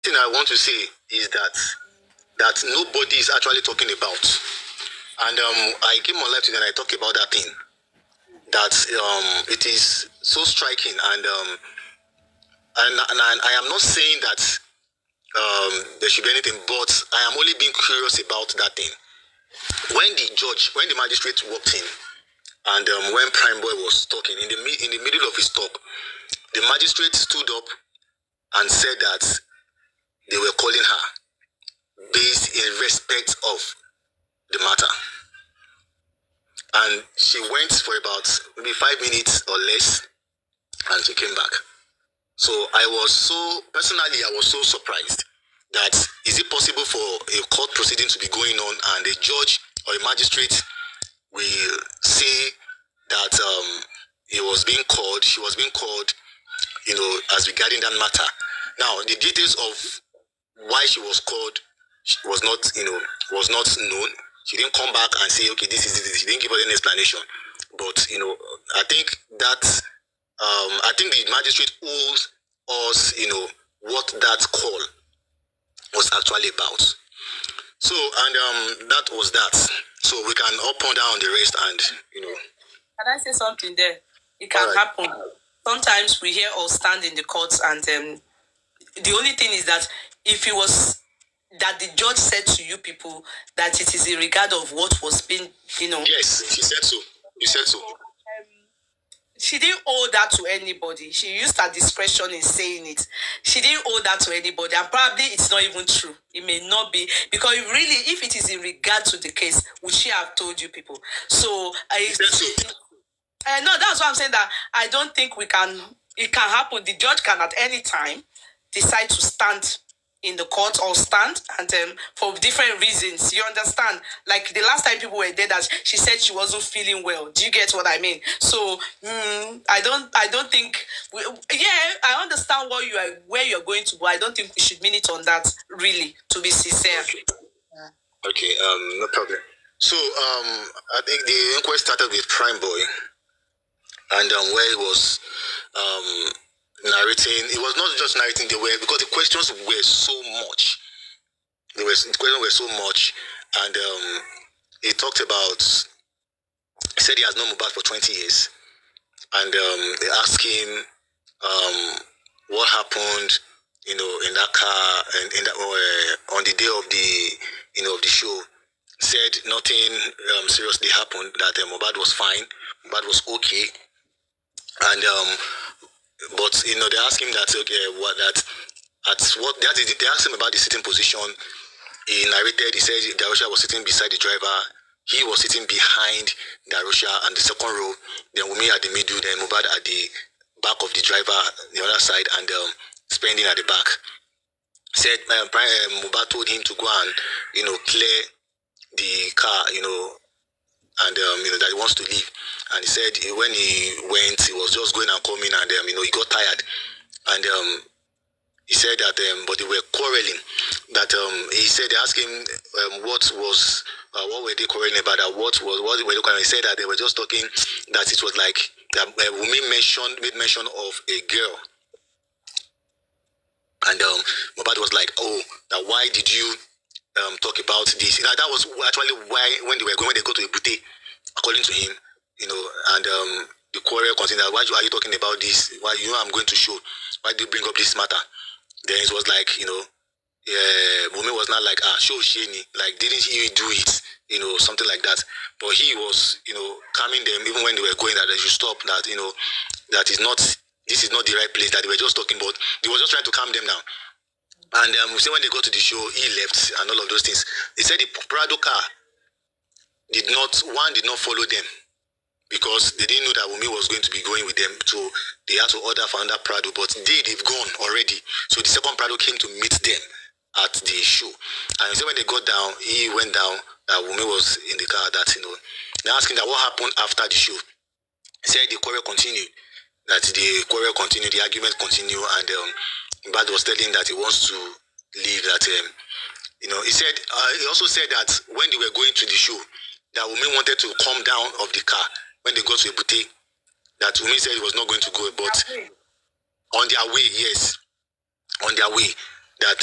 thing I want to say is that nobody is actually talking about. And I came on live today and I talked about that thing. That it is so striking, and I am not saying that there should be anything, but I am only being curious about that thing. When the magistrate walked in, and when Prime Boy was talking, in the middle of his talk, the magistrate stood up and said that they were calling her based in respect of the matter. And she went for about maybe 5 minutes or less, and she came back. So I was so surprised that is it possible for a court proceeding to be going on and a judge or a magistrate will say that she was being called, as regarding that matter. Now, the details of why she was called was not known. She didn't come back and say, okay, this is it. She didn't give us any explanation. But, I think that, I think the magistrate owes us, what that call was actually about. So, and that was that. So we can up and down the rest and, Can I say something there? It can happen. Sometimes we hear or stand in the courts and the only thing is that if it was that the judge said to you people that it is in regard of what was being, Yes, she said so. You said so. She didn't owe that to anybody. She used her discretion in saying it. She didn't owe that to anybody. And probably it's not even true. It may not be. Because if it is in regard to the case, would she have told you people? So, no, that's why I'm saying that I don't think it can happen. The judge can at any time decide to stand in the court or stand and for different reasons. You understand? Like the last time people were there, that she said she wasn't feeling well. Do you get what I mean? So I don't think I understand where you're going to, but I don't think we should mean it on that, really, to be sincere. Okay, no problem. So I think the inquest started with Prime Boy, and where he was narrating. It was not just narrating, because the questions were so much. The questions were so much, and he talked about. He said he has known Mohbad for 20 years, and they asked him what happened, in that car and in that on the day of the of the show. Said nothing seriously happened. That Mohbad was fine. Mohbad was okay, and but they asked him that they asked him about the sitting position. He narrated. He said Darusha was sitting beside the driver. He was sitting behind Darusha and the second row. Then Wunmi at the middle. Then Mohbad at the back of the driver, the other side, and Spending at the back. Said Mohbad told him to go and clear the car, and that he wants to leave. And he said when he went, he was just going and coming, and he got tired. And he said that but they were quarreling. That he said they asked him what were they quarreling about? What were they quarreling? He said that they were just talking, that it was like that Wunmi made mention of a girl. And Mohbad was like, oh, that why did you talk about this? That was actually why when they go to Ebute, according to him, and the quarrel continued. Why are you talking about this? Why I'm going to show? Why do you bring up this matter? Then it was like, Wunmi was not like, show Shani, like didn't he do it? Something like that. But he was, calming them even when they were going, that they should stop, that that is not, this is not the right place, that they were just talking, but he was just trying to calm them down. And we say when they got to the show, he left and all of those things. He said the Prado car did not follow them, because they didn't know that Wunmi was going to be going with them. So they had to order for another Prado, but they've gone already. So the second Prado came to meet them at the show. And he said when they got down, he went down, that Wunmi was in the car, that, they asked him that what happened after the show. He said the quarrel continued, the argument continued, and Bad was telling that he wants to leave, that, he said, he also said that when they were going to the show, that Wunmi wanted to come down of the car when they got to Ebute, that Wunmi said he was not going to go, but on their way, yes, on their way, that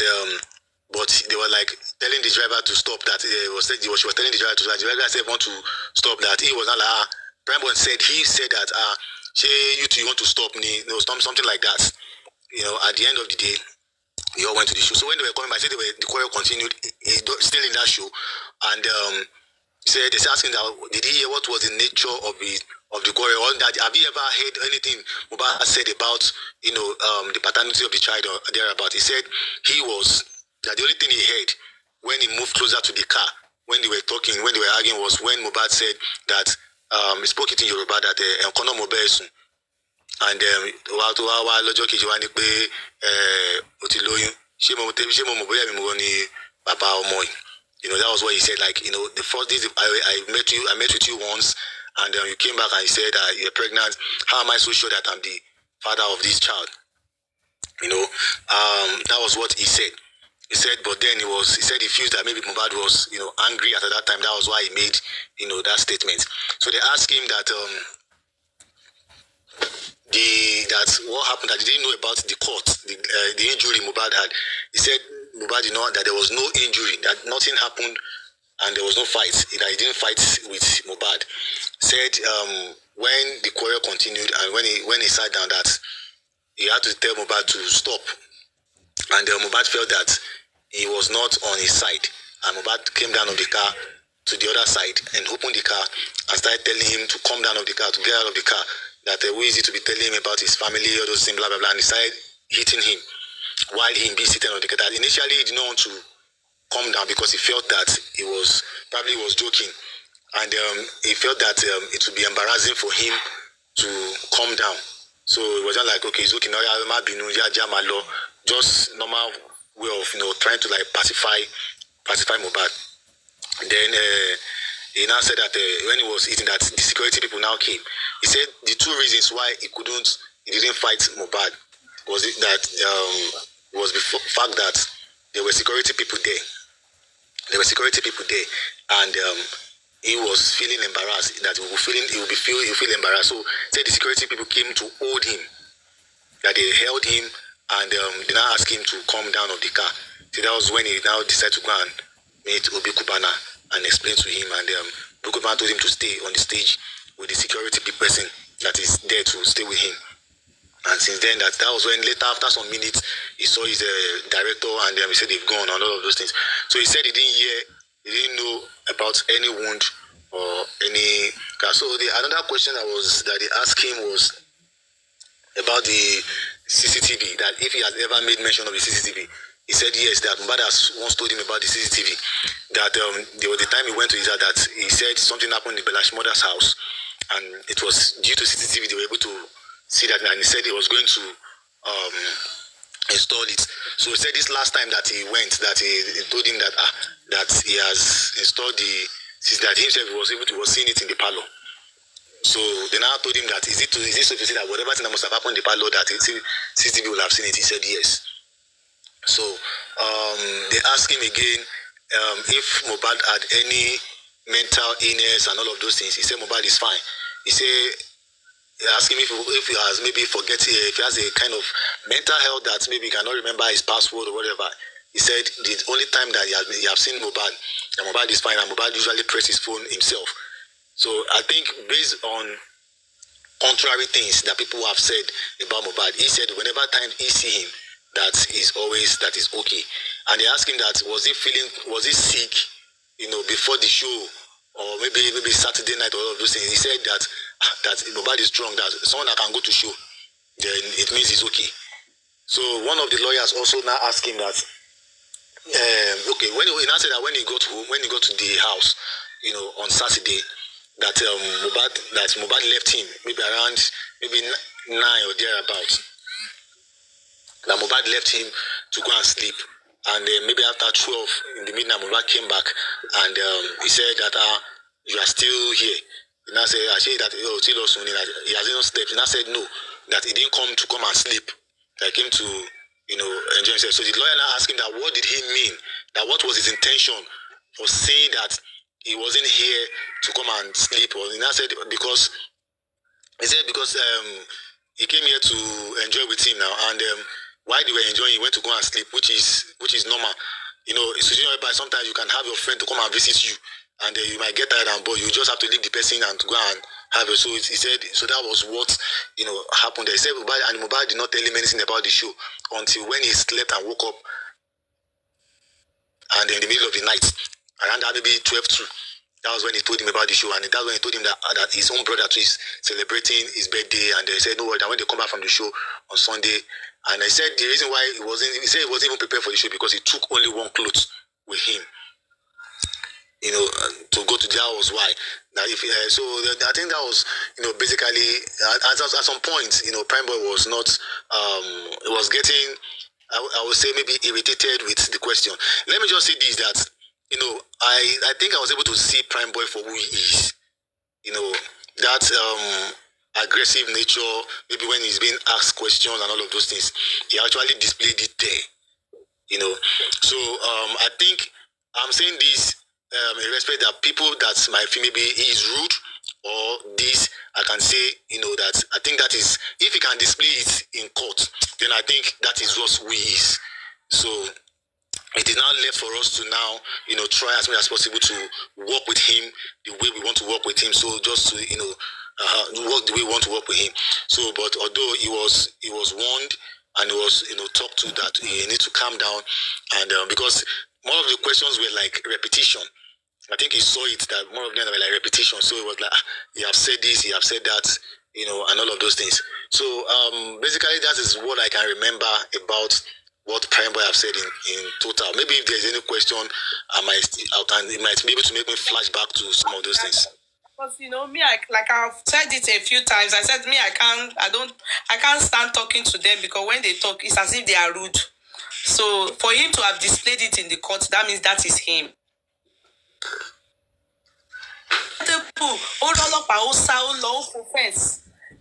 but they were like telling the driver to stop. That she was telling the driver to stop. The driver said want to stop. That he was not like Prime Boy said that you two want to stop me, something like that. At the end of the day, they all went to the show. So when they were coming back, the choir continued still in that show, and they said asking that did he hear what was the nature of the choir? Or that have you ever heard anything Mohbad said about the paternity of the child or thereabout? He said that the only thing he heard when he moved closer to the car, when they were talking, when they were arguing, was when Mohbad said that he spoke it in Yoruba that Kono Mobesun. And lọ́jọ́ kejì wá ní pé ó ti lóyún ṣé mo bóyá mi mo ní bàbá ọmọ yìí. That was what he said. Like, the first day I met with you once, and you came back and you said you're pregnant. How am I so sure that I'm the father of this child? That was what he said. He said, but then he said he feels that maybe Mohbad was, angry at that time. That was why he made, that statement. So they asked him that that what happened, that he didn't know about the court, the injury Mohbad had. He said Mohbad did not, that there was no injury, that nothing happened, and there was no fight. That he didn't fight with Mohbad. Said when the quarrel continued and when he sat down, that he had to tell Mohbad to stop, and Mohbad felt that he was not on his side, and Mohbad came down of the car to the other side and opened the car and started telling him to come down of the car, to get out of the car. That who is it to be telling him about his family, all those things, blah blah blah, and he started hitting him while he being seated on the car. That initially he did not want to come down because he felt that he was joking, and he felt that it would be embarrassing for him to come down. So it was just like, okay, it's okay, now just normal way of trying to like pacify Mohbad. Then he now said that when he was eating, that the security people now came. He said the two reasons why he didn't fight Mohbad was the fact that there were security people there. And he was feeling embarrassed. That he will feel embarrassed. So said the security people came to hold him. That they held him and they now asked him to come down of the car. So that was when he now decided to go and meet Obi Kubana and explain to him. And Obi Kubana told him to stay on the stage with the security person that is there to stay with him. And since then, that was when later, after some minutes, he saw his director, and he said they've gone and all of those things. So he said he didn't know about any wound or any. So another question that they asked him was about the CCTV, that if he has ever made mention of the CCTV. He said yes, that Mohbad has once told him about the CCTV, that there was the time he went to his house, that he said something happened in Belash mother's house, and it was due to CCTV they were able to see that, and he said he was going to install it. So he said this last time that he went, that he told him that that he has installed that himself he was seeing it in the parlor. So they now told him that is it so to say that whatever thing that must have happened in the parlor, that CCTV will have seen it. He said yes. So they asked him again if Mohbad had any mental illness and all of those things. He said Mohbad is fine. He said, ask him if he has maybe if he has a kind of mental health that maybe he cannot remember his password or whatever. He said the only time that he have seen Mohbad, and Mohbad is fine, and Mohbad usually presses his phone himself. So I think based on contrary things that people have said about Mohbad, he said whenever time he see him, that is okay. And they asked him that was he sick, before the show, or maybe Saturday night or all of those things. He said that Mohbad is strong, that someone that can go to show, then it means he's okay. So one of the lawyers also now asked him that okay, when he now said that when he got to the house, on Saturday, that Mohbad left him maybe around 9 or thereabouts. That Mohbad left him to go and sleep, and maybe after 12 in the midnight, Mohbad came back, and he said that you are still here. And I said, that he hasn't slept. And I said no, that he didn't come and sleep. That he came to enjoy himself. So the lawyer now asked him that what did he mean? That what was his intention for saying that he wasn't here to come and sleep? Or and I said because he came here to enjoy with him now, and while they were enjoying, he went to go and sleep, which is normal. You know, it's whereby sometimes you can have your friend to come and visit you, and you might get tired and bored. You just have to leave the person and to go and have it. So he said, so that was what, you know, happened there. He said Mohbad did not tell him anything about the show until when he slept and woke up, and in the middle of the night, around maybe 12:02. That was when he told him about the show, and that's when he told him that his own brother too is celebrating his birthday, and they said no worry, that when they come back from the show on Sunday, and I said the reason why he said he wasn't even prepared for the show because he took only one cloth with him, you know, to go to that was why. That if so, I think that was, you know, basically at some point, you know, Prime Boy was not, it was getting, I would say maybe irritated with the question. Let me just say this, that, you know, I think I was able to see Prime Boy for who he is. You know, that aggressive nature, maybe when he's being asked questions and all of those things, he actually displayed it there. You know, so I think I'm saying this in respect that people that might feel maybe he is rude or this, I can say, you know, that I think that is, if he can display it in court, then I think that is what he is. So it is now left for us to now, you know, try as much as possible to work with him the way we want to work with him. So just to, you know, work the way we want to work with him. So, but although he was warned and he was, you know, talked to that he needs to calm down, and because more of the questions were like repetition. I think he saw it that more of them were like repetition. So it was like, you have said this, you have said that, you know, and all of those things. So basically that is what I can remember about what Prime Boy have said in total. Maybe if there's any question, it might be able to make me flash back to some of those things. Because you know me, like I've said it a few times. I said I can't stand talking to them because when they talk, it's as if they are rude. So for him to have displayed it in the court, that means that is him.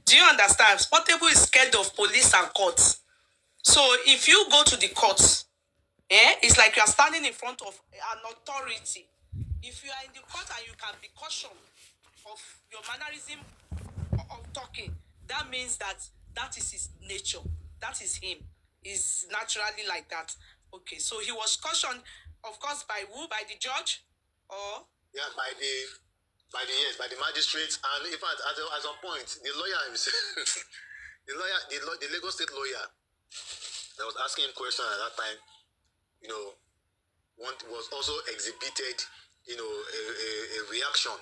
Do you understand? Portable is scared of police and courts. So if you go to the courts, it's like you are standing in front of an authority. If you are in the court and you can be cautious of your mannerism of talking, that means that is his nature. That is him. He's naturally like that. Okay, so he was cautioned, of course, by who? By the judge? Or? Yeah, by the magistrate, and in fact, at some point, the lawyer himself, the Lagos State lawyer that was asking him questions at that time, you know, one was also exhibited, you know, a reaction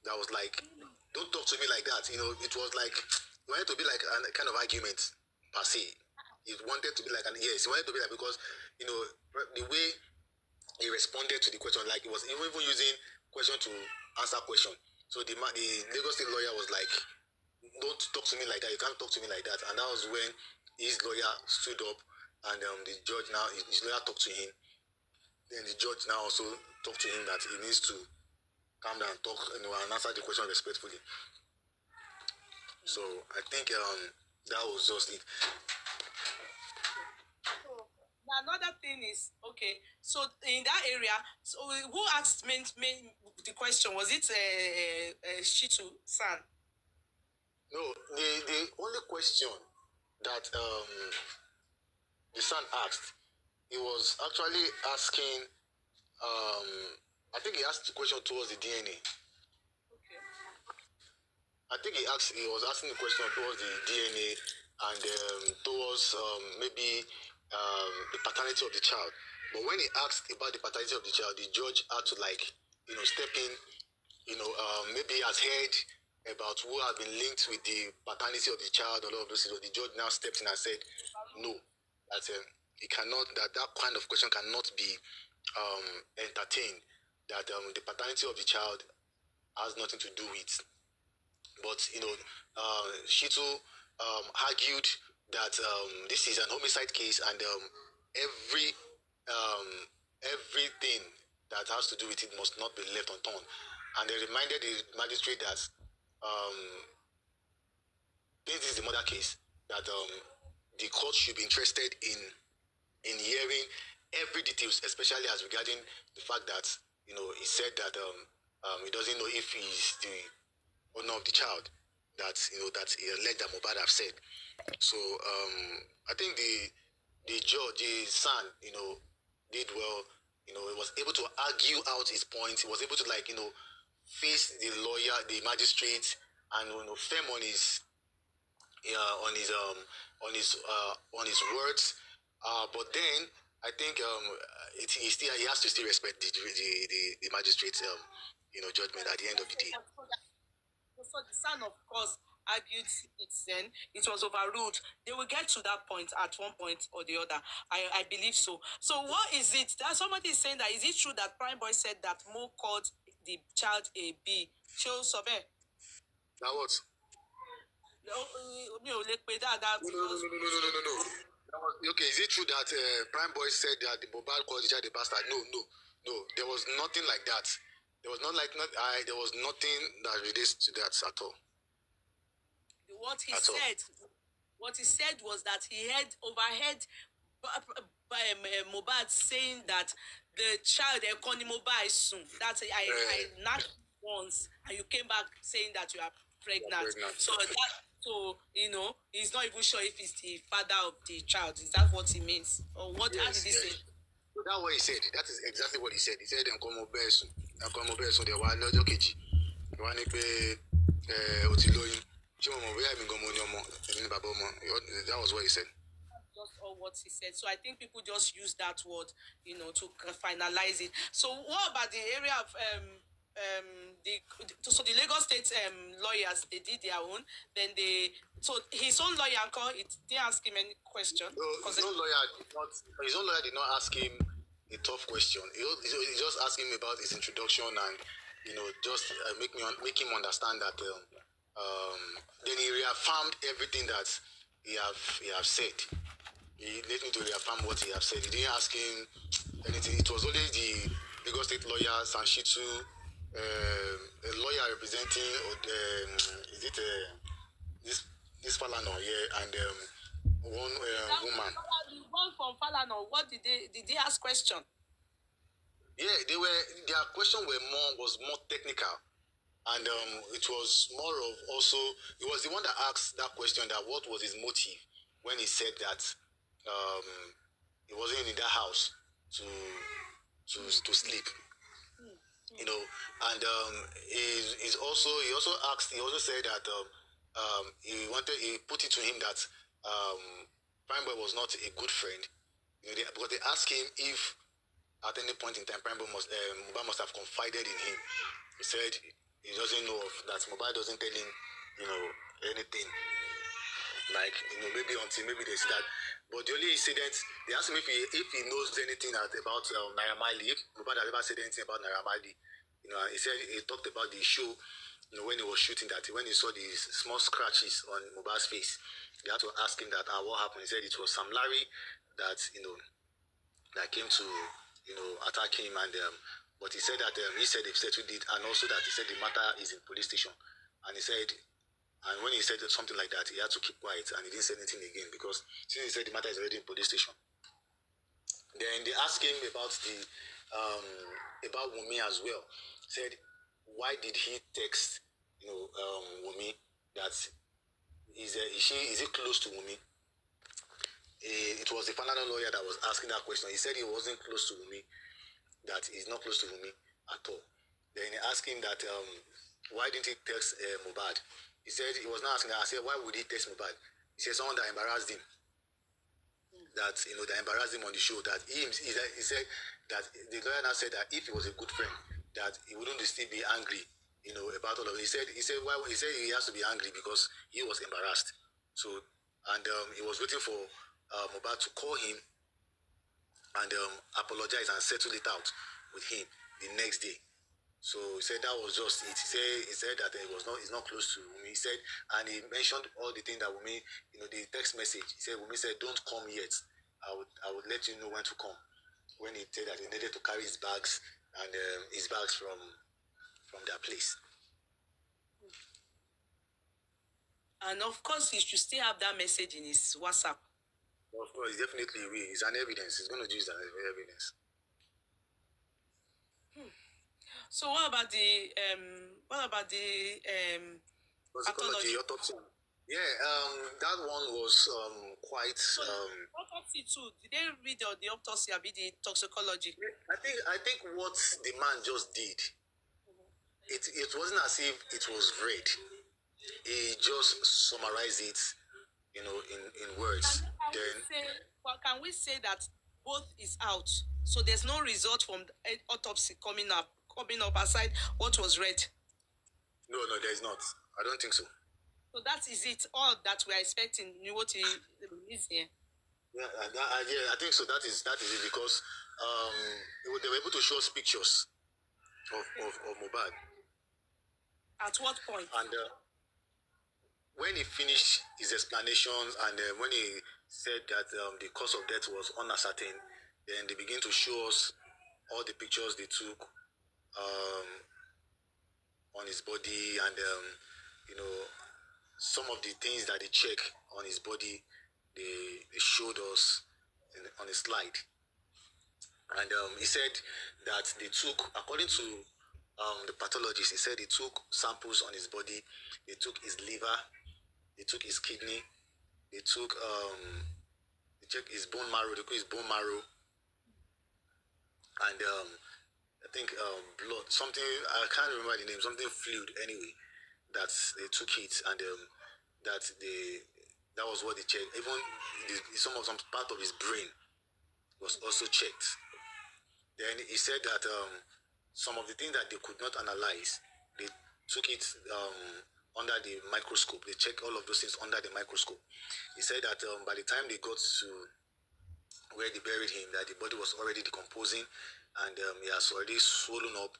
that was like, don't talk to me like that. You know, it was like, it wanted to be like a kind of argument per se. It wanted to be like yes, it wanted to be like, because, you know, the way he responded to the question, like he was even using question to answer question. So the Lagos State lawyer was like, don't talk to me like that, you can't talk to me like that. And that was when his lawyer stood up, and the judge now, his lawyer talked to him. Then the judge now also talked to him that he needs to calm down, talk, you know, and answer the question respectfully. So I think that was just it. Another thing is, okay, so in that area, so who asked me the question? Was it Shitu San? No, the only question that the son asked, he was actually asking, I think he asked the question towards the DNA. Okay. I think he was asking the question towards the DNA and towards maybe the paternity of the child. But when he asked about the paternity of the child, the judge had to, like, you know, step in, you know, maybe has heard about who had been linked with the paternity of the child, all of those things. The judge now stepped in and said, no, that it cannot, that kind of question cannot be entertained, that the paternity of the child has nothing to do with. But, you know, Shitu argued that this is an homicide case, and everything that has to do with it must not be left unturned. And they reminded the magistrate that this is the murder case, that the court should be interested in hearing every details, especially as regarding the fact that, you know, he said that he doesn't know if he's the owner of the child, that, you know, that he alleged that Mohbad have said. So I think the judge, the son, did well. He was able to argue out his points. He was able to face the lawyer, the magistrate, and firm on his on his words. But then I think he has to still respect the magistrate's judgment at the end of the day. So the son, of course, argued it then. It was overruled. They will get to that point at one point or the other. I believe so. So what is it? That somebody is saying that is it true that Prime Boy said that Mo called the child a B? Show Sobe. Now what? No. Okay, is it true that Prime Boy said that the Mohbad called the child a bastard? No. There was nothing like that. There was there was nothing that relates to that at all. What he said was that he had overheard Mohbad saying that the child Mohbad soon. That's I knocked once and you came back saying that you are pregnant. So he's not even sure if he's the father of the child. Is that what he means? Or what? Yes, how did he say? So that's what he said. That is exactly what he said. He said, Mohbad soon. Mohbad they were not okay. That was what he said. Just all what he said. So I think people just use that word, to finalize it. So what about the area of the Lagos State lawyers? They did their own. Then so his own lawyer didn't ask him any question. No, his own lawyer did not ask him a tough question. He just asked him about his introduction and just make him understand that. Then he reaffirmed everything that he have said. He let me to reaffirm what he have said. He didn't ask him anything. It was only the Lagos State lawyer Sanshitu, a lawyer representing this Falana here, and one woman. The one from Falana. What did they ask question? Yeah, their question was more technical. And it was more of also, he was the one that asked that question, that what was his motive when he said that he wasn't in that house to sleep, and he also said that he put it to him that Prime Boy was not a good friend, because they asked him if at any point in time Prime Boy Mohbad must have confided in him. He said he doesn't know of that. Mohbad doesn't tell him, anything. Maybe until maybe they see that. But the only incident, they asked him if he knows anything about Naira Marley. If Mohbad has ever said anything about Naira Marley, he said he talked about the show, when he was shooting that, when he saw these small scratches on Mohbad's face, they had to ask him that, what happened? He said it was Sam Larry that, that came to, attack him, and but he said that he said they've settled it, and also that he said the matter is in police station. And he said, and when he said something like that, he had to keep quiet and he didn't say anything again, because since he said the matter is already in police station. Then they asked him about about Wunmi as well. Said, why did he text Wunmi that is he close to Wunmi? It was the Fanado lawyer that was asking that question. He said he wasn't close to Wunmi, that he's not close to Wunmi at all. Then he asked him that why didn't he text Mohbad? He said he was not asking that. I said, why would he text Mohbad? He said someone that embarrassed him. That that embarrassed him on the show. That he said that the lawyer now said that if he was a good friend, that he wouldn't still be angry, about all of it. He said he has to be angry because he was embarrassed. So, and he was waiting for Mohbad to call him and apologize and settle it out with him the next day. So he said that was just it. He said that he's not close to Wunmi. He said, and he mentioned all the things that Wunmi, the text message. He said Wunmi said, "Don't come yet. I would let you know when to come." When he said that he needed to carry his bags and his bags from their place. And of course, he should still have that message in his WhatsApp. Of course, definitely will. It's an evidence. He's going to use that as evidence. So what about the what's it called? The autopsy. Yeah, that one was quite. So autopsy too. Did they read the autopsy or the toxicology? I think what the man just did, it wasn't as if it was read. He just summarized it, in words. Then Can we say that both is out? So there's no result from the autopsy coming up aside what was read. no, there is not. I don't think so. So that is it. All that we are expecting. What he released here. Yeah, I think so. That is it because they were able to show us pictures of Mohbad. At what point? And when he finished his explanations and when he said that the cause of death was uncertain, then they begin to show us all the pictures they took on his body and you know some of the things that they check on his body. They showed us on a slide. And he said that they took, according to the pathologist, he said they took samples on his body. They took his liver, they took his kidney, they took they checked his bone marrow, they took his bone marrow, and I think blood, something, I can't remember the name, something fluid anyway, that they took it, and that was what they checked. Even some part of his brain was also checked. Then he said that some of the things that they could not analyze, they took it under the microscope. They checked all of those things under the microscope. He said that by the time they got to where they buried him, that the body was already decomposing, and he has already swollen up,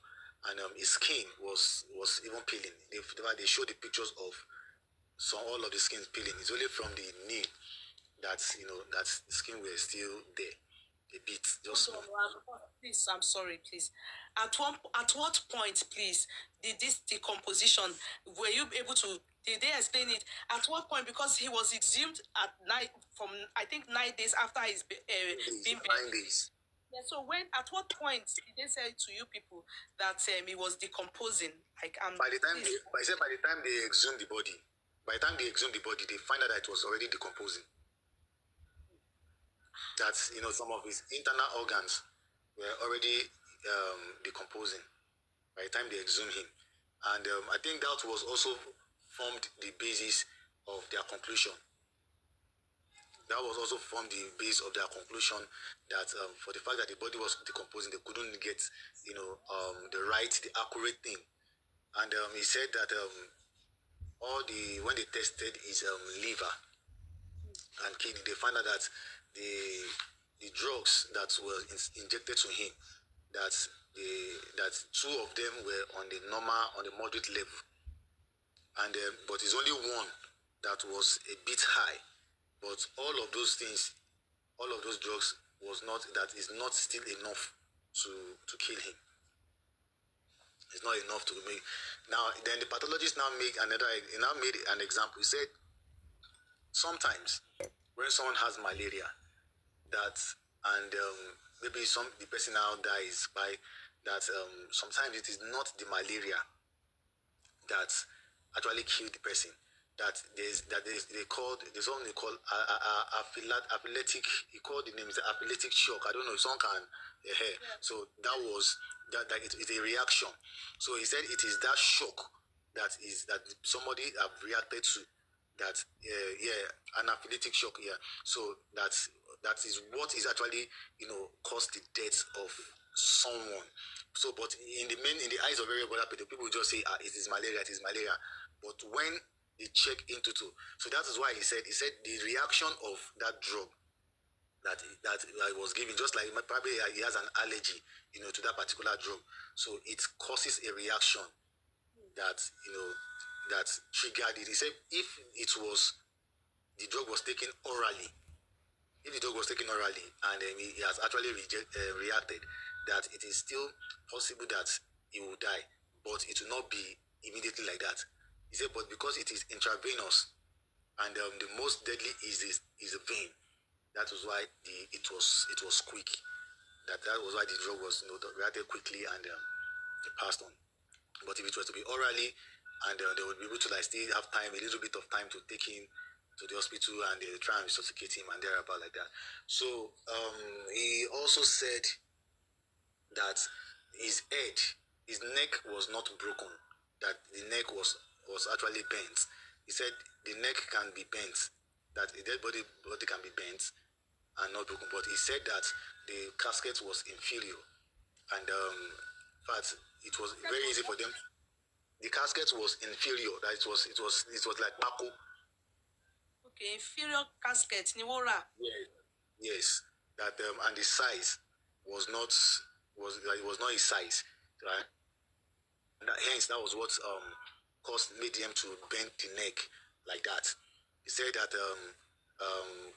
and his skin was even peeling. They showed the pictures of all of the skin peeling. It's only from the knee that that the skin were still there. A bit, just small. Please, I'm sorry, please. At what point, please, did this decomposition, were you able to, did they explain it? At what point? Because he was exhumed at night from, I think, 9 days after his being 9 days. Yeah, so at what point did they say to you people that he was decomposing? Like, by the time they exhumed the body, they find out that it was already decomposing. That some of his internal organs were already decomposing by the time they exhumed him, and I think that was also formed the basis of their conclusion. That was also formed the base of their conclusion that for the fact that the body was decomposing, they couldn't get the accurate thing, and he said that when they tested his liver and kidney, they found out that the drugs that were injected to him, that 2 of them were on the moderate level, and but it's only one that was a bit high. But all of those things, all of those drugs is not still enough to kill him. It's not enough to make. Now then the pathologist made an example. He said sometimes when someone has malaria, and maybe the person now dies by that, sometimes it is not the malaria that actually killed the person. There's something they call apoplectic. He called the name is apoplectic shock. I don't know if someone can hear. So that was that it's a reaction. So he said it is that shock that somebody have reacted to. That anaphylactic shock. Yeah. So that is what is actually caused the death of someone. So, but in the eyes of every other people just say, it is malaria, it is malaria. But when they check into it, so that is why he said the reaction of that drug that I was given, just like probably he has an allergy, to that particular drug. So it causes a reaction that that triggered it. He said if the drug was taken orally, and he has actually reacted, that it is still possible that he will die, but it will not be immediately like that. He said, but because it is intravenous, and the most deadly is the vein, that was why it was quick. That was why the drug was reacted quickly and it passed on. But if it was to be orally and they would be able to like still have time, a little bit of time to take him to the hospital, and they try and resuscitate him and thereabout like that. So he also said that his head, his neck was not broken, that the neck was actually bent. He said the neck can be bent, that a dead body can be bent and not broken, but he said that the casket was inferior, and in fact it was very easy for them. The casket was inferior, that it was like Paco. Okay, inferior casket, Niwora. Yes, yes, that and the size was not his size, right? And hence that was what made them to bend the neck like that. He said that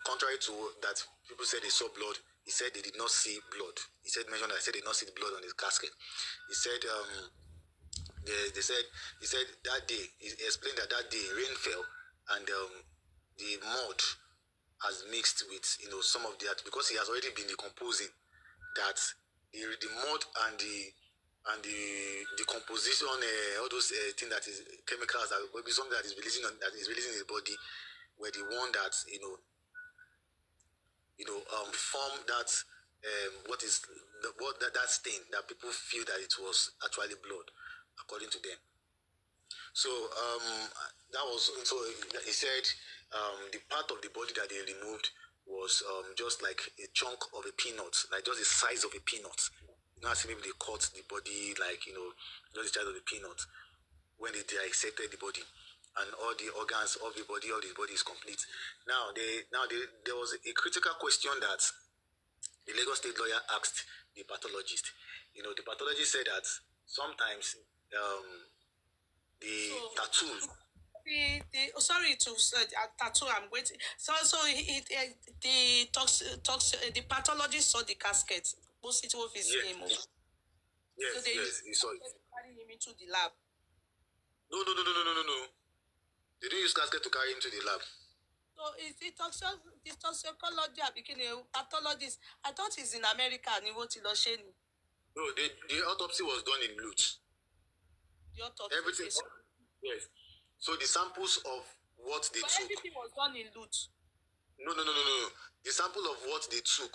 contrary to that, people said they saw blood. He said they did not see blood. He said they did not see the blood on his casket. He said he said that day, he explained that day rain fell, and the mud has mixed with some of that, because he has already been decomposing, that the mud and the decomposition, all those things, that is chemicals, that will be something that is releasing in his body, were the one that form that that stain, that people feel that it was actually blood, according to them. So that was, so he said the part of the body that they removed was just like a chunk of a peanut, like just the size of a peanut. As maybe they cut the body, like just the size of a peanut, when they dissected the body, and all the organs of the body, all the body is complete. Now there was a critical question that the Lagos State lawyer asked the pathologist. The pathologist said that sometimes the tattoos. Sorry to say tattoo. I'm waiting. So the pathologist saw the casket. Most it of his name. Yes, so they he saw it. Carry him into the lab. No. They didn't use casket to carry him to the lab. So is it toxicology became a pathologist? I thought he's in America and he wrote Ilosheni. No, the autopsy was done in Lutz. The autopsy. Everything. Yes. So the samples of what they took. Everything was done in Lutz. No. The sample of what they took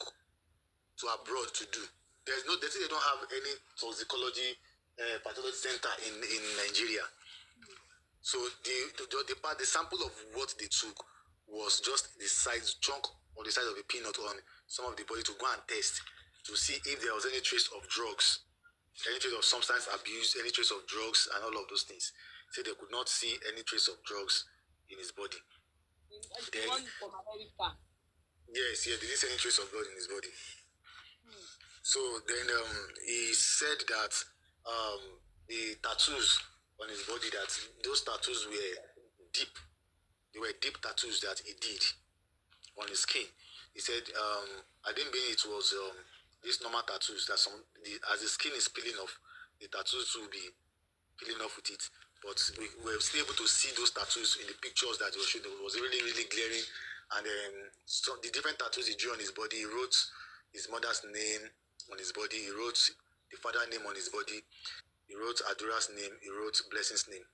to abroad to do. They don't have any toxicology pathology center in Nigeria. So the sample of what they took was just the size chunk or the size of a peanut on some of the body, to go and test to see if there was any trace of drugs, any trace of substance abuse, any trace of drugs, and all of those things. So they could not see any trace of drugs in his body. The one from America. Yes, they didn't see any trace of blood in his body. So then he said that the tattoos on his body, that those tattoos were deep. They were deep tattoos that he did on his skin. He said, I didn't mean it was these normal tattoos, that as the skin is peeling off, the tattoos will be peeling off with it. But we were still able to see those tattoos in the pictures that he was showing. It was really, really glaring. And so the different tattoos he drew on his body, he wrote his mother's name on his body, he wrote the father's name on his body, he wrote Adura's name, he wrote Blessing's name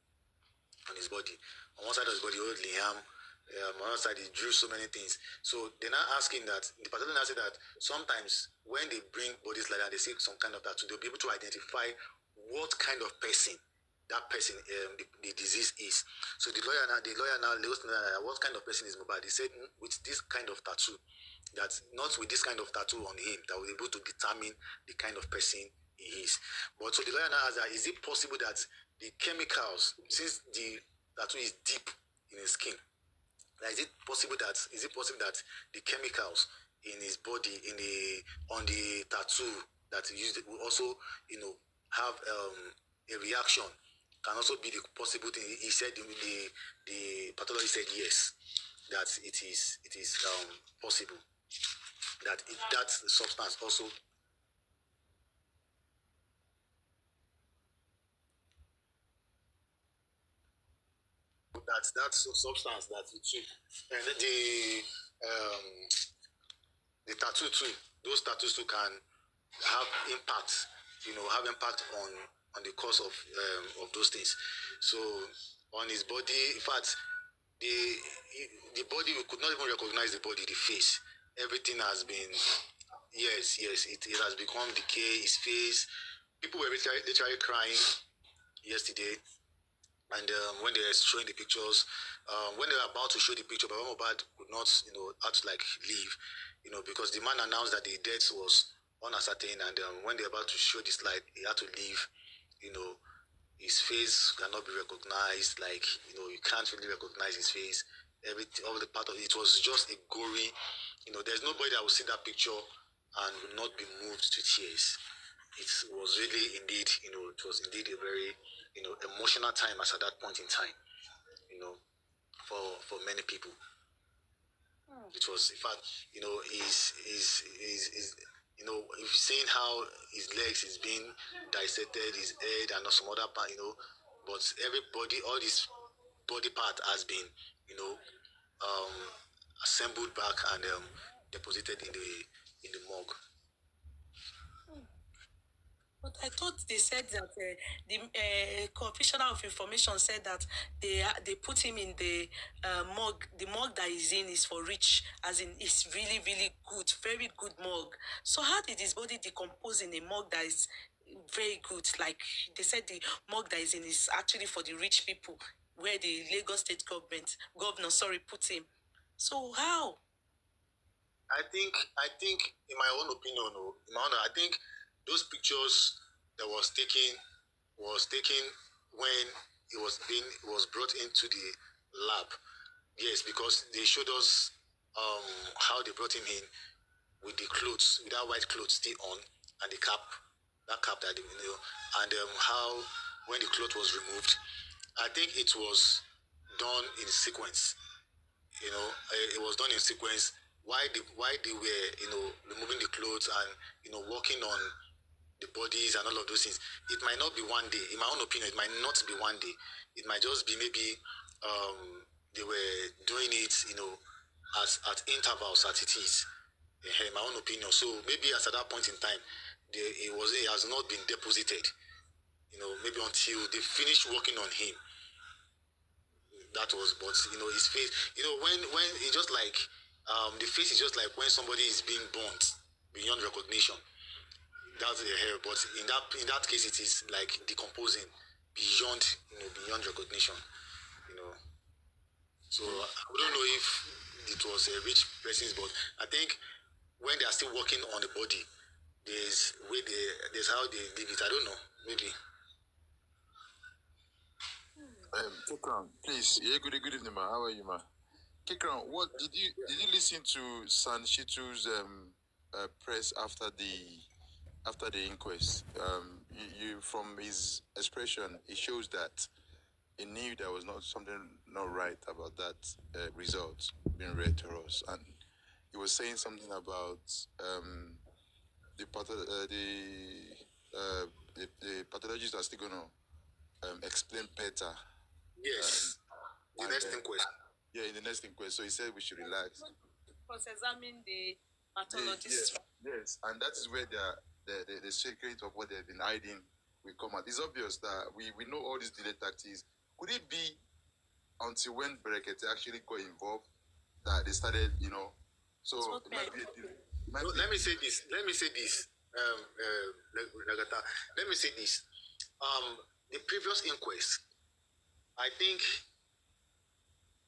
on his body. On one side of his body, he wrote Liam. On the other side, he drew so many things. So they're not asking that, the pathologist said that sometimes when they bring bodies like that, they see some kind of tattoo, they'll be able to identify what kind of person that person, the disease is. So the lawyer now, what kind of person is Mohbad? He said, with this kind of tattoo, that not with this kind of tattoo on him, that we're able to determine the kind of person he is. But so the lawyer now asked that, is it possible that the chemicals, since the tattoo is deep in his skin, is it possible that the chemicals in his body, on the tattoo that he used, will also have a reaction? Can also be the possible thing. He said, the pathologist said yes, that it is possible that that substance also. That substance that he took, and the tattoo too. Those tattoos too can have impact, have impact the cause of those things. So on his body, in fact, the body, we could not even recognize the body, the face. Everything has been, yes, it has become decay. His face, people were literally crying yesterday. And when they were showing the pictures, when they were about to show the picture, but Mohbad could not, had to like leave, because the man announced that the death was uncertain, and when they were about to show the slide, he had to leave. His face cannot be recognized. Like, you can't really recognize his face. All the part of it was just a gory. There's nobody that will see that picture and will not be moved to tears. It was really indeed, it was indeed a very, emotional time as at that point in time, for many people. It was, in fact, if you're seeing how his legs is being dissected, his head and some other part, but everybody, all this body part has been, assembled back and deposited in the morgue. But I thought they said that the Commissioner of Information said that they put him in the morgue. The morgue that he's in is for rich, as in it's really, really good, very good morgue. So how did his body decompose in a morgue that is very good? Like they said, the morgue that is in is actually for the rich people, where the Lagos State governor, put him. So how? I think, in my own opinion, I think those pictures that was taken when it was brought into the lab. Yes, because they showed us how they brought him in with the clothes, with that white clothes still on, and the cap, that and how when the cloth was removed, I think it was done in sequence. It was done in sequence. Why they were, removing the clothes and, working on the bodies and all of those things. It might not be one day. In my own opinion, it might not be one day. It might just be maybe they were doing it, as at intervals as it is. In my own opinion. So maybe at that point in time, it has not been deposited. Maybe until they finished working on him. That was, but his face. When it's just like the face is just like when somebody is being burnt beyond recognition. That's the hair, but in that case, it is like decomposing beyond recognition. So I don't know if it was a rich person's, but I think when they are still working on the body, there's how they leave it. I don't know, maybe. Kikran, please. Yeah, good evening, ma. How are you, ma? Kikran, what did you listen to San Shitu's press after the inquest? You from his expression, it shows that he knew there was something not right about that result being read to us, and he was saying something about the pathologists are still going to explain better. Yes, the next inquest. Yeah, in the next inquest. So he said we should relax. Cross-examine the pathologist. Yes, and that is where the secret of what they've been hiding will come out. It's obvious that we know all these delay tactics. Could it be until when Berekete actually got involved that they started, So it might be a delay. Let me say this. Nagata. Let me say this. The previous inquest, I think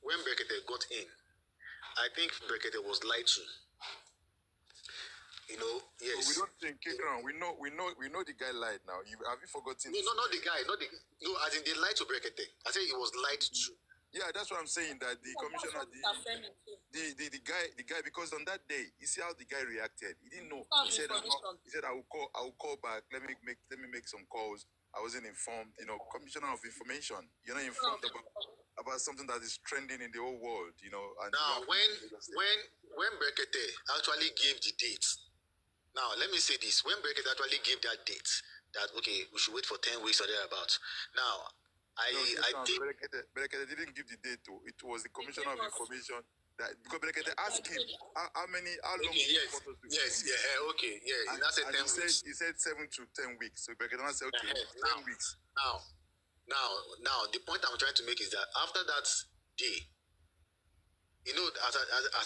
when Berekete got in, I think Berekete was lied to. Yes. So we don't think Kikran. We know the guy lied now. Have you forgotten? No, not the guy. As in they lied to Berekete. I said he was lied to. Yeah, that's what I'm saying. That the commissioner, the guy, because on that day, you see how the guy reacted. He didn't know. He said, "I will call back. Let me make some calls. I wasn't informed. Commissioner of Information. You're not informed about something that is trending in the whole world. And now, when Berekete actually gave the date. Now, let me say this. When Berekete actually gave that date, that, okay, we should wait for 10 weeks or thereabouts. Now, I think... Berekete didn't give the date, though. It was the Commissioner of Information that because like, they asked him how long. Okay, yes, okay, yeah. And, Said 10 weeks. He said 7 to 10 weeks. So Bekete said, okay, 10 weeks. Now, the point I'm trying to make is that after that day, you know, as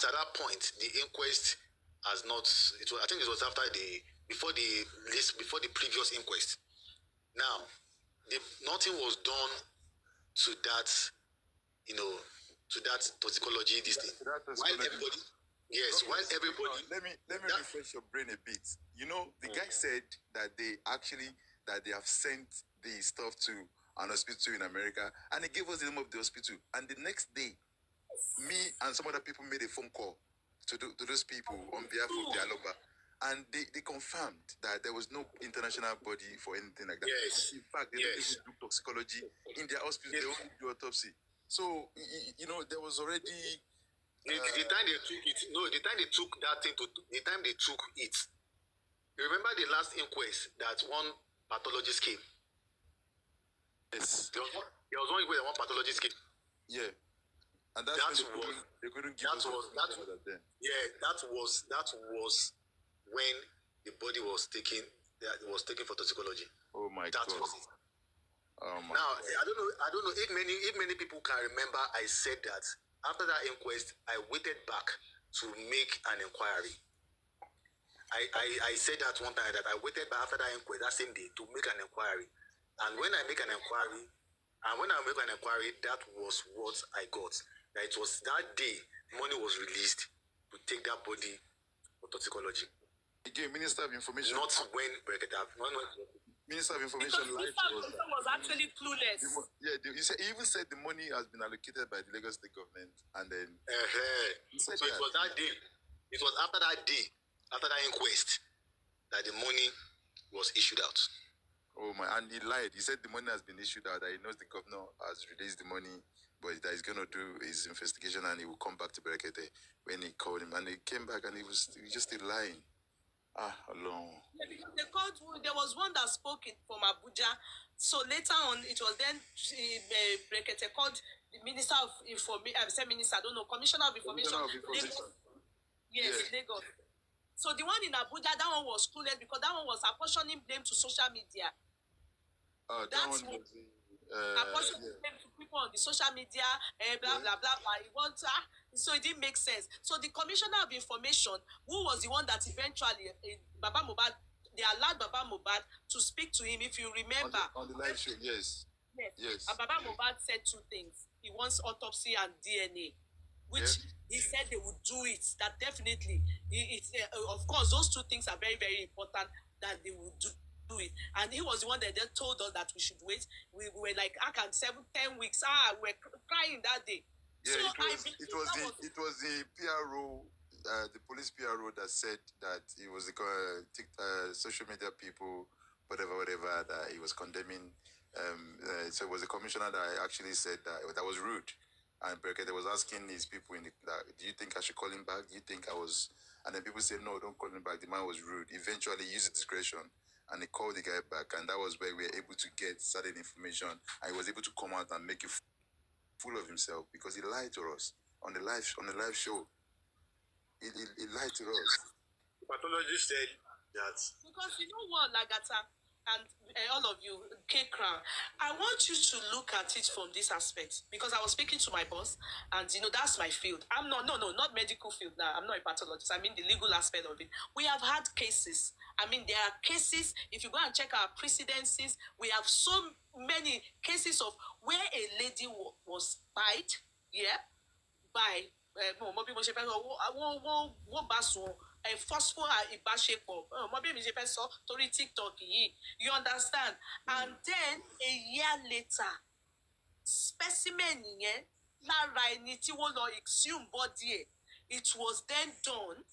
at that point, the inquest has not. I think it was after before the previous inquest. Now, nothing was done to that, you know, to that toxicology this thing. While everybody, let me refresh your brain a bit. You know, the guy said that they have sent the stuff to an hospital in America, and he gave us the name of the hospital. And the next day, me and some other people made a phone call to those people on behalf of their lover. And they confirmed that there was no international body for anything like that. Yes. In fact, they don't even do toxicology in their hospital. They only do autopsy. So, you know, there was already... the time they took it, the time they took that thing the time they took it, you remember the last inquest that one pathologist came? Yes. There was one inquest that one pathologist came. Yeah. And they couldn't give us that was when the body was taken for toxicology. Oh my God. Was it. Oh my now, God. I don't know if many people can remember I said that after that inquest, I waited back to make an inquiry. I said that one time that I waited back after that inquest that same day to make an inquiry. And when I make an inquiry, that was what I got. That it was that day money was released to take that body for toxicology. Again, Minister of Information. Not when Minister of Information was actually clueless. He even said the money has been allocated by the Lagos State government, and then so it was that day. It was after that day, after that inquest, that the money was issued out. Oh my! And he lied. He said the money has been issued out. That he knows the governor has released the money, but that he's going to do his investigation and he will come back to Bekete when he called him. And he came back and he was just still lying. Alone. They called. There was one that spoke it from Abuja. So later on, it was then Bekete called the Minister of Information. I said Minister, I don't know, Commissioner of Information. Yes, Lagos. So the one in Abuja, that one was clueless because that one was apportioning blame to social media. That's what apportioning blame to people on the social media, blah blah blah blah. So it didn't make sense. So the Commissioner of Information, who was the one that eventually Baba Mohbad, they allowed Baba Mohbad to speak to him. If you remember on the live show, yes. And Baba Mohbad said two things. He wants autopsy and DNA, which he said they would do it. That definitely, of course, those two things are very, very important. That they would do it. And he was the one that told us that we should wait. We were like, 7-10 weeks. We were crying that day. Yeah, so it was the PRO, the police PRO that said that it was the social media people, whatever, that he was condemning. So it was the commissioner that actually said that was rude. And Bekete was asking his people do you think I should call him back? Do you think I was? And then people said, no, don't call him back. The man was rude. Eventually, he used discretion and he called the guy back. And that was where we were able to get certain information. And he was able to come out and make it full of himself because he lied to us on the live show. He lied to us. The pathologist said that because you know what, Lagata, and all of you, K-Crown, I want you to look at it from this aspect because I was speaking to my boss, and that's my field. I'm not medical field now. I'm not a pathologist. I mean the legal aspect of it. We have had cases. There are cases. If you go and check our precedences, we have so many cases of where a lady was spied, by a forceful ìbáṣepọ̀ torí TikTok yìí, you understand? And then a year later, specimen yẹn lára ẹni tí wọ́n lọ exhume body it was then done,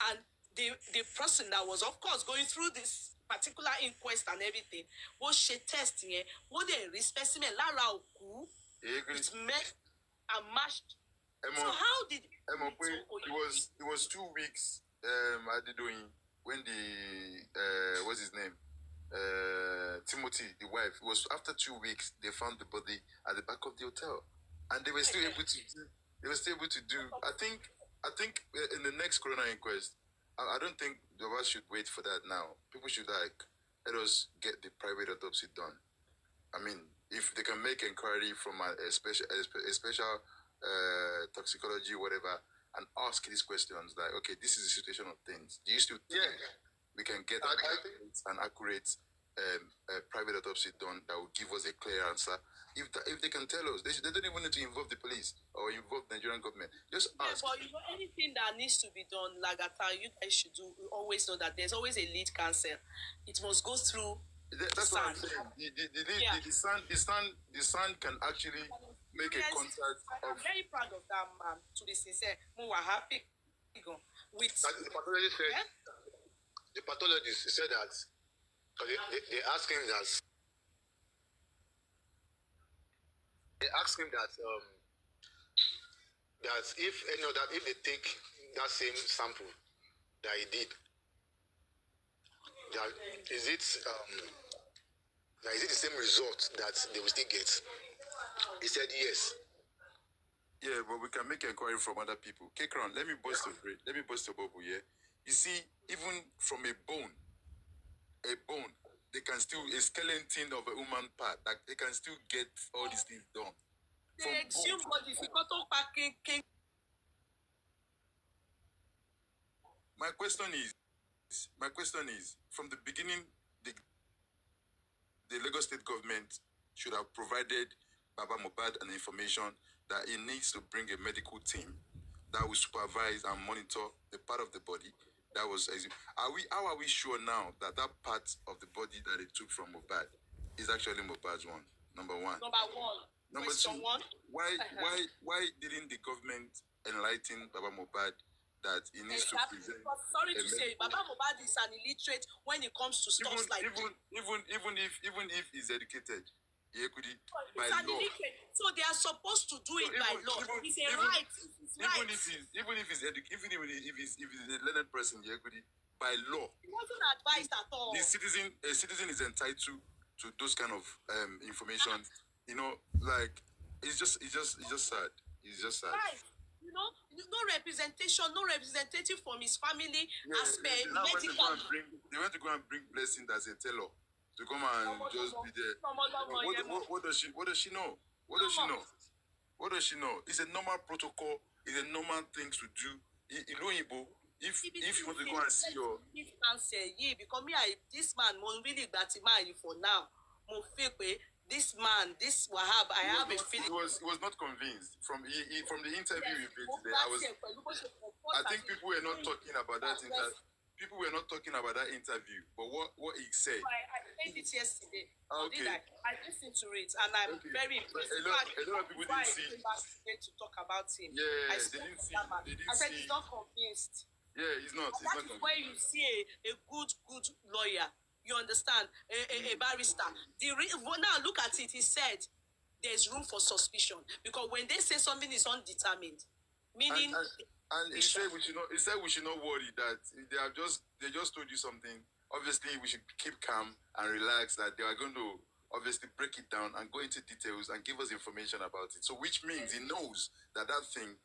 and the person that was of course going through this particular inquest and everything wọ́n ṣe test yẹn wọ́n dẹ̀ rí specimen lára òkú, it met and matched. So how did it was 2 weeks when what's his name? Timothy, the wife, it was after 2 weeks they found the body at the back of the hotel. And they were still able to they were still able to do. I think in the next corona inquest, I don't think the of us should wait for that now. People should like let us get the private autopsy done. I mean, if they can make inquiry from a special toxicology, whatever, and ask these questions like, okay, this is the situation of things. Do you still think we can get an accurate private autopsy done that will give us a clear answer? If they can tell us, they don't even need to involve the police or involve the Nigerian government. Just ask. But you know, anything that needs to be done, like you guys should do. We always know that there's always a lead counsel. It must go through. That's what I'm saying. The son can actually make a contact. I'm very proud of that man. To be sincere, we were happy. With the pathologist said, the pathologist said that they asked him that that if they take that same sample that he did, that is it the same result that they will still get? He said yes. Yeah, but we can make inquiry from other people. Kekron, let me bust a bubble here. You see, even from a bone, they can still, a skeleton of a human part, like they can still get all these things done. They exhume bodies. My question is, from the beginning, the Lagos State government should have provided Baba Mohbad an information that it needs to bring a medical team that will supervise and monitor the part of the body that was exhumed. How are we sure now that that part of the body that they took from Mohbad is actually Mohbad's one? Number one. Number two, why didn't the government enlighten Baba Mohbad that he needs to present? Sorry to say, Baba Mohbad is an illiterate when it comes to stuff like even if he's educated, by law. So they are supposed to do it by law. It's a right. Even if he's a learned person, by law. He wasn't advised at all. A citizen is entitled to those kind of information. You know, like it's just sad. It's just sad. Right. You know, no representative from his family aspect. They went to go and bring Blessing as a teller to come and just be there. What does she know? What does she know? It's a normal protocol. It's a normal thing to do. If you want to go and see your because this man won't really got him for now. This man, this Wahab, I have a feeling. He was not convinced from the interview we made today. I think people were not talking about that interview. People were not talking about that interview, but what he said. I played it yesterday. Okay. I listened to it, and I'm very impressed. A lot of people didn't see. To talk about him. Yeah, they didn't see. I said he's not convinced. Yeah, he's not. That is where you see a good lawyer. You understand? A barrister. Now look at it. He said there's room for suspicion because when they say something is undetermined, meaning. And he said we should not worry that they just told you something. Obviously, we should keep calm and relax. That they are going to obviously break it down and go into details and give us information about it. So, which means he knows that thing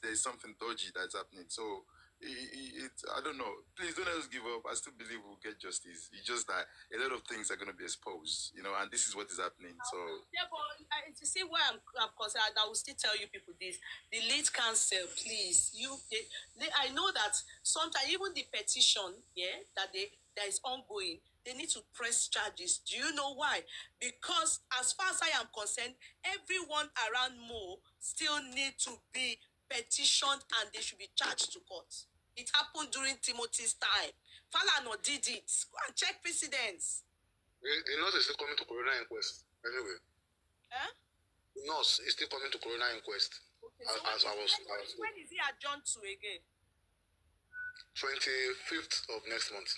there's something dodgy that's happening. So, I don't know. Please don't let us give up. I still believe we'll get justice. It's just that a lot of things are going to be exposed, and this is what is happening. So yeah, but to see where I'm concerned, I will still tell you people this: the lead counsel, please. I know that sometimes even the petition, that is ongoing, they need to press charges. Do you know why? Because as far as I am concerned, everyone around Mo still need to be petitioned and they should be charged to court. It happened during Timothy's time. Falano did it. Go and check precedents. The nurse is still coming to coroner inquest. Anyway. The nurse is still coming to coroner inquest. Okay, when is he adjourned to again? 25th of next month.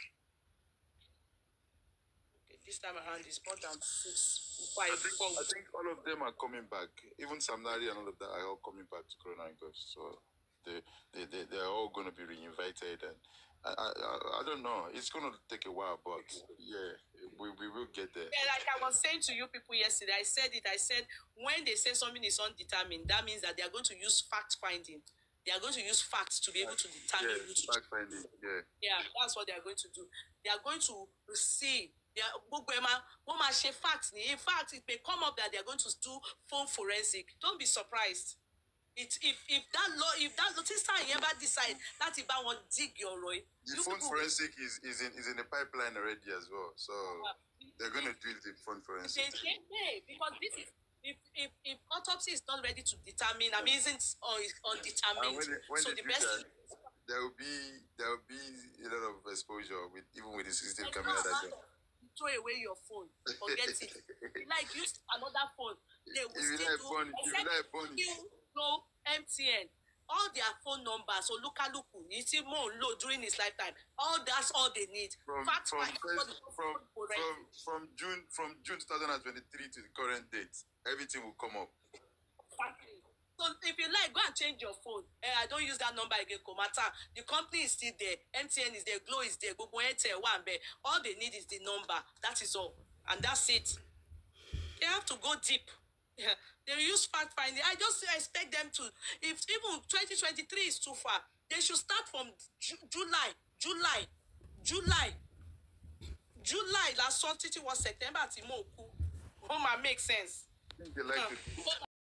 This time around is more than 6. I think all of them are coming back. Even Samnari and all of that are all coming back to Corona Inquest. So they're all going to be reinvited. And I don't know. It's going to take a while, but yeah, we will get there. Yeah, like I was saying to you people yesterday, I said when they say something is undetermined, that means that they are going to use fact finding. They are going to use facts to be able to determine. Yeah, fact finding. Yeah. Yeah, that's what they are going to do. They are going to see. They are facts. In fact, it may come up that they are going to do phone forensic. Don't be surprised. If that sister ever decide that if I want dig your Roy, the phone forensic is in the pipeline already as well. So they're going to do the phone forensic. Because this is if autopsy is not ready to determine, I mean, isn't undetermined. When so they the do best that, there will be a lot of exposure even with the system camera. That throw away your phone, forget it. Like use another phone. They will still do. No MTN. All their phone numbers or Lukaluku, you see more low during his lifetime. That's all they need. From June 2023 to the current date, everything will come up. Exactly. So if you like, go and change your phone. I don't use that number again. Komata. The company is still there. MTN is there. Glow is there. Gogo Airtel, Wambe. All they need is the number. That is all, and that's it. They have to go deep. Yeah, they use fact finding. I just expect them to. If even 2023 is too far, they should start from July. Last month it was September. Timoku. Homa makes sense. I think they like to